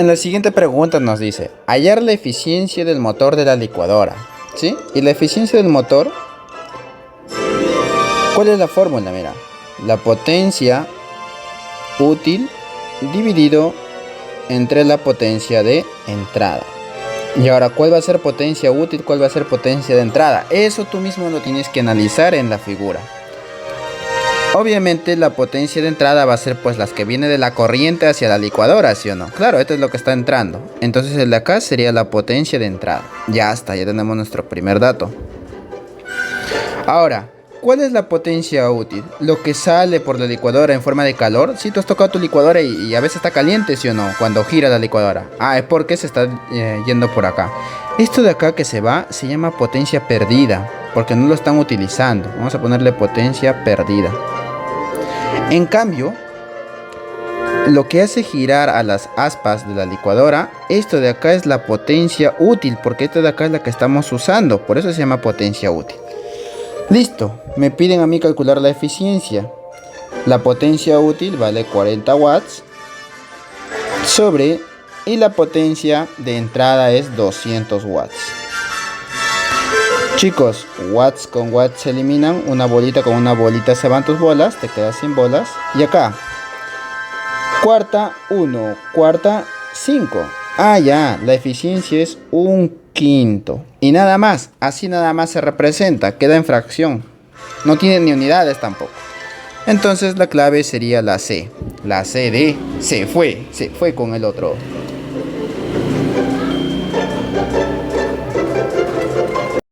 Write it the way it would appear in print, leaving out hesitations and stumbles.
En la siguiente pregunta nos dice, hallar la eficiencia del motor de la licuadora, ¿sí? Y la eficiencia del motor, ¿cuál es la fórmula? Mira, la potencia útil dividido entre la potencia de entrada. Y ahora, ¿cuál va a ser potencia útil? ¿Cuál va a ser potencia de entrada? Eso tú mismo lo tienes que analizar en la figura. Obviamente la potencia de entrada va a ser pues las que viene de la corriente hacia la licuadora, ¿sí o no? Claro, esto es lo que está entrando. Entonces el de acá sería la potencia de entrada. Ya está, ya tenemos nuestro primer dato. Ahora, ¿cuál es la potencia útil? Lo que sale por la licuadora en forma de calor. Si tú has tocado tu licuadora y a veces está caliente, ¿sí o no? Cuando gira la licuadora. Ah, es porque se está yendo por acá. Esto de acá que se va se llama potencia perdida, porque no lo están utilizando. Vamos a ponerle potencia perdida. En cambio, lo que hace girar a las aspas de la licuadora, esto de acá es la potencia útil, porque esto de acá es la que estamos usando, por eso se llama potencia útil. Listo, me piden a mí calcular la eficiencia. La potencia útil vale 40 watts sobre, y la potencia de entrada es 200 watts. Chicos, watts con watts se eliminan, una bolita con una bolita se van tus bolas, te quedas sin bolas. Y acá, cuarta 1, cuarta 5. Ah, ya, la eficiencia es 1/5. Y nada más, así nada más se representa, queda en fracción. No tiene ni unidades tampoco. Entonces la clave sería la C. La C de se fue con el otro.